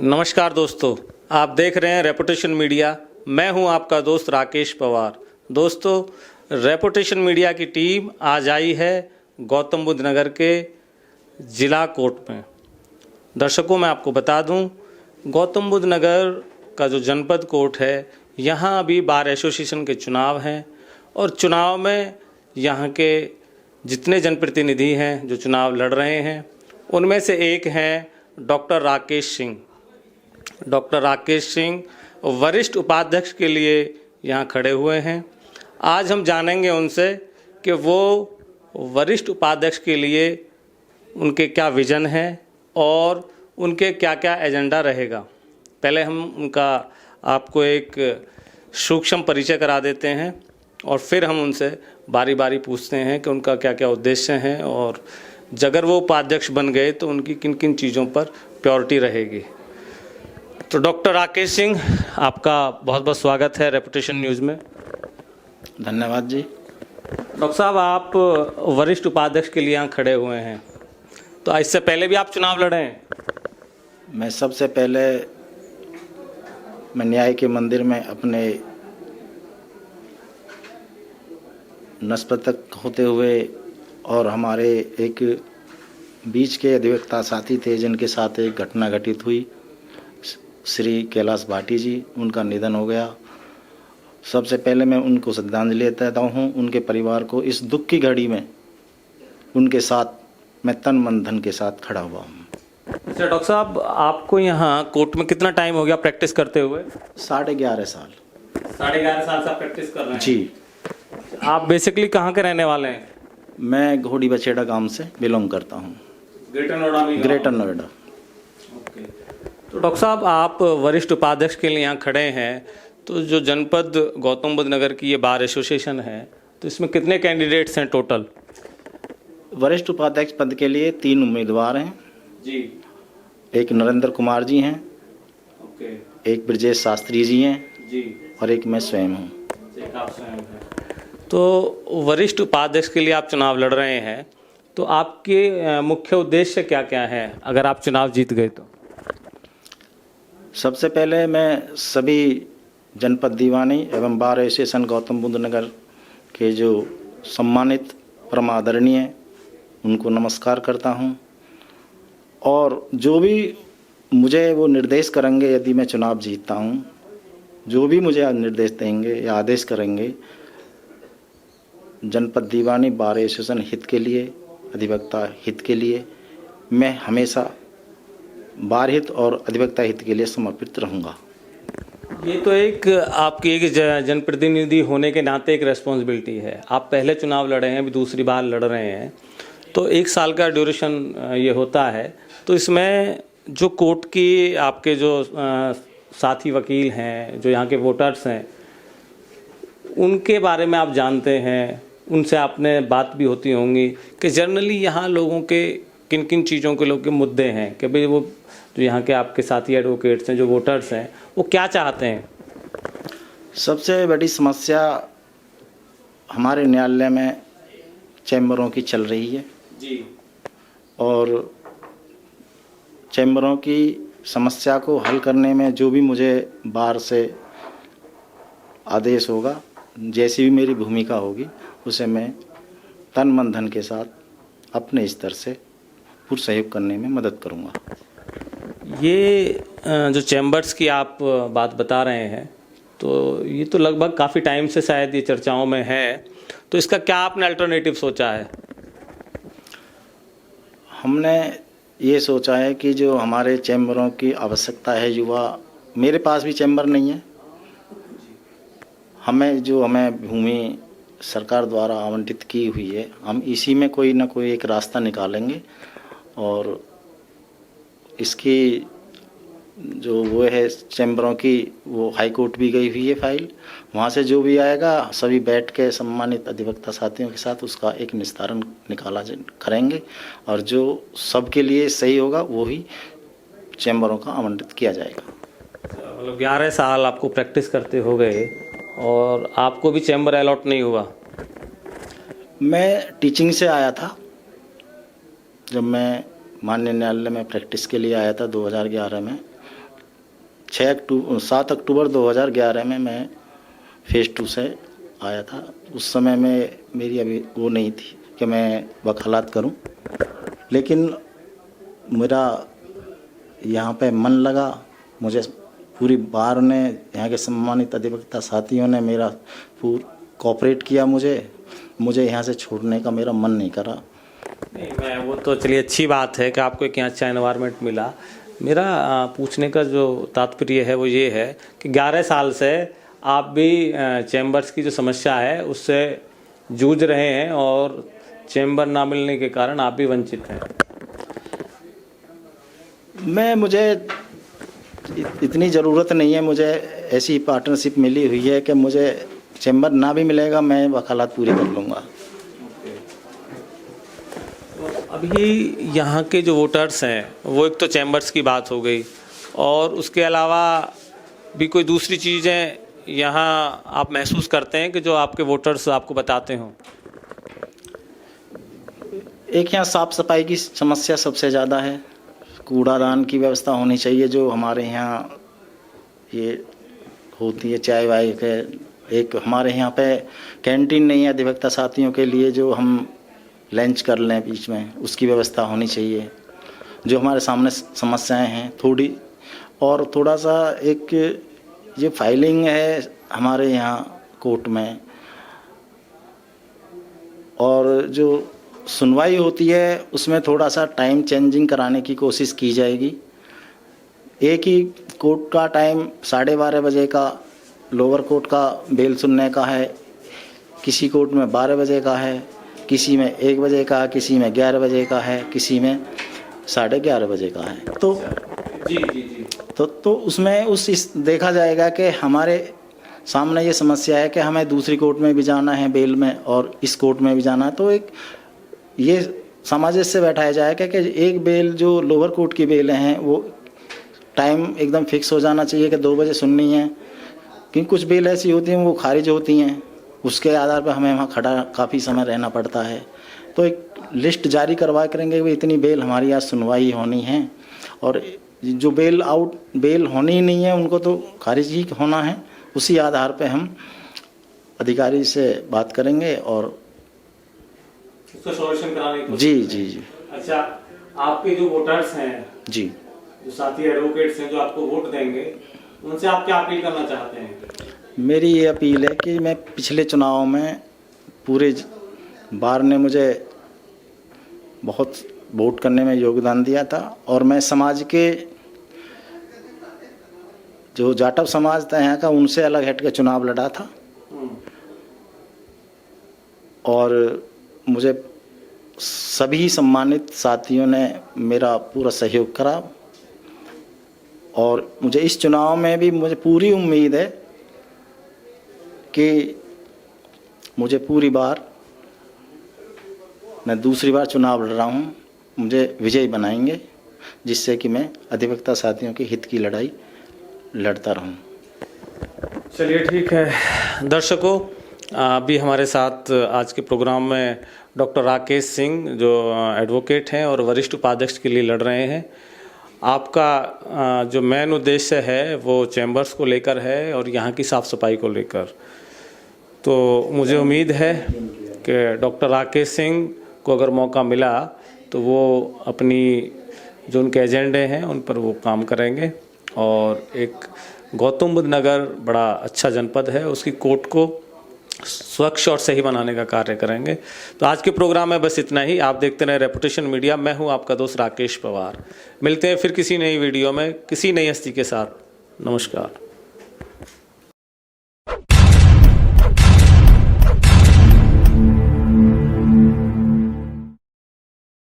नमस्कार दोस्तों, आप देख रहे हैं रेपुटेशन मीडिया। मैं हूं आपका दोस्त राकेश पवार। दोस्तों, रेपुटेशन मीडिया की टीम आज आई है गौतम बुद्ध नगर के ज़िला कोर्ट में। दर्शकों, मैं आपको बता दूं, गौतम बुद्ध नगर का जो जनपद कोर्ट है, यहां अभी बार एसोसिएशन के चुनाव हैं और चुनाव में यहां के जितने जनप्रतिनिधि हैं जो चुनाव लड़ रहे हैं, उनमें से एक हैं डॉक्टर राकेश सिंह। डॉक्टर राकेश सिंह वरिष्ठ उपाध्यक्ष के लिए यहाँ खड़े हुए हैं। आज हम जानेंगे उनसे कि वो वरिष्ठ उपाध्यक्ष के लिए उनके क्या विज़न है और उनके क्या क्या एजेंडा रहेगा। पहले हम उनका आपको एक सूक्ष्म परिचय करा देते हैं और फिर हम उनसे बारी बारी पूछते हैं कि उनका क्या क्या उद्देश्य हैं और अगर वो उपाध्यक्ष बन गए तो उनकी किन किन चीज़ों पर प्रायोरिटी रहेगी। तो डॉक्टर राकेश सिंह, आपका बहुत बहुत स्वागत है रेपुटेशन न्यूज़ में। धन्यवाद जी। डॉक्टर साहब, आप वरिष्ठ उपाध्यक्ष के लिए यहाँ खड़े हुए हैं, तो इससे पहले भी आप चुनाव लड़े हैं? मैं सबसे पहले मैं न्याय के मंदिर में अपने नस्पतक होते हुए और हमारे एक बीच के अधिवक्ता साथी थे जिनके साथ एक घटना घटित हुई, श्री कैलाश भाटी जी, उनका निधन हो गया। सबसे पहले मैं उनको श्रद्धांजलि देता हूँ। उनके परिवार को इस दुख की घड़ी में उनके साथ मैं तन मन धन के साथ खड़ा हुआ हूँ। अच्छा डॉक्टर साहब, आपको यहाँ कोर्ट में कितना टाइम हो गया प्रैक्टिस करते हुए? 11.5 साल। 11.5 साल से आप प्रैक्टिस कर रहे हैं जी। आप बेसिकली कहाँ के रहने वाले हैं? मैं घोड़ी बछेड़ा गांव से बिलोंग करता हूँ। ग्रेटर नोएडा में? ग्रेटर नोएडा। ओके। तो डॉक्टर साहब, आप वरिष्ठ उपाध्यक्ष के लिए यहाँ खड़े हैं, तो जो जनपद गौतम बुद्ध नगर की ये बार एसोसिएशन है, तो इसमें कितने कैंडिडेट्स हैं टोटल? वरिष्ठ उपाध्यक्ष पद के लिए 3 उम्मीदवार हैं जी। एक नरेंद्र कुमार जी हैं, ओके, एक ब्रजेश शास्त्री जी हैं जी, और एक मैं स्वयं हूँ। एक आप स्वयं हैं। तो वरिष्ठ उपाध्यक्ष के लिए आप चुनाव लड़ रहे हैं, तो आपके मुख्य उद्देश्य क्या क्या है अगर आप चुनाव जीत गए तो? सबसे पहले मैं सभी जनपद दीवानी एवं बार एसोसिएशन गौतम बुद्ध नगर के जो सम्मानित परम आदरणीय उनको नमस्कार करता हूं, और जो भी मुझे वो निर्देश करेंगे, यदि मैं चुनाव जीतता हूं, जो भी मुझे निर्देश देंगे या आदेश करेंगे, जनपद दीवानी बार एसोसिएशन हित के लिए, अधिवक्ता हित के लिए मैं हमेशा बार हित और अधिवक्ता हित के लिए समर्पित रहूँगा। ये तो एक आपकी एक जनप्रतिनिधि होने के नाते एक रेस्पॉन्सिबिलिटी है। आप पहले चुनाव लड़े हैं, अभी दूसरी बार लड़ रहे हैं, तो 1 साल का ड्यूरेशन ये होता है। तो इसमें जो कोर्ट की आपके जो साथी वकील हैं, जो यहाँ के वोटर्स हैं, उनके बारे में आप जानते हैं, उनसे आपने बात भी होती होंगी कि जनरली यहाँ लोगों के किन किन चीज़ों के लोग के मुद्दे हैं, कि भाई वो जो यहाँ के आपके साथी एडवोकेट्स हैं, जो वोटर्स हैं, वो क्या चाहते हैं? सबसे बड़ी समस्या हमारे न्यायालय में चैम्बरों की चल रही है जी, और चैम्बरों की समस्या को हल करने में जो भी मुझे बार से आदेश होगा, जैसी भी मेरी भूमिका होगी, उसे मैं तन मन धन के साथ अपने स्तर से पूर्ण सहयोग करने में मदद करूंगा। ये जो चैम्बर्स की आप बात बता रहे हैं, तो ये तो लगभग काफ़ी टाइम से शायद ये चर्चाओं में है, तो इसका क्या आपने अल्टरनेटिव सोचा है? हमने ये सोचा है कि जो हमारे चैम्बरों की आवश्यकता है, युवा, मेरे पास भी चैम्बर नहीं है, हमें भूमि सरकार द्वारा आवंटित की हुई है, हम इसी में कोई ना कोई एक रास्ता निकालेंगे और इसकी जो वो है चैम्बरों की, वो हाई कोर्ट भी गई हुई है फाइल, वहाँ से जो भी आएगा सभी बैठ के सम्मानित अधिवक्ता साथियों के साथ उसका एक निस्तारण करेंगे और जो सबके लिए सही होगा वो ही चैम्बरों का आवंटित किया जाएगा। मतलब 11 साल आपको प्रैक्टिस करते हो गए और आपको भी चैम्बर अलॉट नहीं हुआ? मैं टीचिंग से आया था, जब मैं माननीय न्यायालय में प्रैक्टिस के लिए आया था 2011 में, 7 अक्टूबर 2011 में मैं फेज़ 2 से आया था। उस समय में मेरी अभी वो नहीं थी कि मैं वकालत करूं, लेकिन मेरा यहाँ पे मन लगा। मुझे पूरी बार ने, यहाँ के सम्मानित अधिवक्ता साथियों ने मेरा कोऑपरेट किया। मुझे यहाँ से छोड़ने का मेरा मन नहीं करा। नहीं, मैं वो तो चलिए अच्छी बात है कि आपको एक यहाँ अच्छा एनवायरनमेंट मिला। मेरा पूछने का जो तात्पर्य है वो ये है कि 11 साल से आप भी चैम्बर्स की जो समस्या है उससे जूझ रहे हैं और चैम्बर ना मिलने के कारण आप भी वंचित हैं। मुझे इतनी ज़रूरत नहीं है। मुझे ऐसी पार्टनरशिप मिली हुई है कि मुझे चैम्बर ना भी मिलेगा, मैं वकालत पूरी कर लूँगा। अभी यहाँ के जो वोटर्स हैं वो एक तो चैम्बर्स की बात हो गई, और उसके अलावा भी कोई दूसरी चीज़ें यहाँ आप महसूस करते हैं कि जो आपके वोटर्स आपको बताते हों? एक यहाँ साफ़ सफाई की समस्या सबसे ज़्यादा है। कूड़ादान की व्यवस्था होनी चाहिए। जो हमारे यहाँ ये होती है चाय वाय के, एक हमारे यहाँ पे कैंटीन नहीं है अधिवक्ता साथियों के लिए, जो हम लंच कर लें बीच में, उसकी व्यवस्था होनी चाहिए। जो हमारे सामने समस्याएं हैं थोड़ी, और थोड़ा सा एक ये फाइलिंग है हमारे यहाँ कोर्ट में, और जो सुनवाई होती है उसमें थोड़ा सा टाइम चेंजिंग कराने की कोशिश की जाएगी। एक ही कोर्ट का टाइम 12:30 बजे का लोअर कोर्ट का बेल सुनने का है, किसी कोर्ट में 12 बजे का है, किसी में 1 बजे का, किसी में 11 बजे का है, किसी में 11:30 बजे का है। तो जी तो उसमें देखा जाएगा कि हमारे सामने ये समस्या है कि हमें दूसरी कोर्ट में भी जाना है बेल में, और इस कोर्ट में भी जाना है। तो एक ये सामंजस्य से बैठाया जाएगा कि एक बेल जो लोअर कोर्ट की बेलें हैं वो टाइम एकदम फिक्स हो जाना चाहिए कि 2 बजे सुननी है, क्योंकि कुछ बेल ऐसी होती हैं वो खारिज होती हैं, उसके आधार पर हमें वहाँ खड़ा काफ़ी समय रहना पड़ता है। तो एक लिस्ट जारी करवा करेंगे कि इतनी बेल हमारी आज सुनवाई होनी है, और जो बेल होनी ही नहीं है उनको तो खारिज ही होना है। उसी आधार पे हम अधिकारी से बात करेंगे और उसका सॉल्यूशन कराने की। जी। अच्छा, आपके जो वोटर्स हैं, जी, जो साथी एडवोकेट्स हैं जो आपको वोट देंगे, उनसे आप क्या अपील करना चाहते हैं? मेरी ये अपील है कि मैं पिछले चुनाव में पूरे बार ने मुझे बहुत वोट करने में योगदान दिया था, और मैं समाज के जो जाटव समाज था यहाँ का, उनसे अलग हट के चुनाव लड़ा था, और मुझे सभी सम्मानित साथियों ने मेरा पूरा सहयोग करा, और मुझे इस चुनाव में भी मुझे पूरी उम्मीद है कि मुझे पूरी बार, मैं दूसरी बार चुनाव लड़ रहा हूँ, मुझे विजयी बनाएंगे, जिससे कि मैं अधिवक्ता साथियों के हित की लड़ाई लड़ता रहूं। चलिए ठीक है। दर्शकों, अभी हमारे साथ आज के प्रोग्राम में डॉक्टर राकेश सिंह जो एडवोकेट हैं और वरिष्ठ उपाध्यक्ष के लिए लड़ रहे हैं। आपका जो मेन उद्देश्य है वो चैम्बर्स को लेकर है और यहाँ की साफ़ सफाई को लेकर। तो मुझे उम्मीद है कि डॉक्टर राकेश सिंह को अगर मौका मिला तो वो अपनी जो उनके एजेंडे हैं उन पर वो काम करेंगे, और एक गौतम बुद्ध नगर बड़ा अच्छा जनपद है, उसकी कोर्ट को स्वच्छ और सही बनाने का कार्य करेंगे। तो आज के प्रोग्राम में बस इतना ही। आप देखते रहे रेपुटेशन मीडिया। मैं हूं आपका दोस्त राकेश पवार। मिलते हैं फिर किसी नई वीडियो में किसी नई हस्ती के साथ। नमस्कार।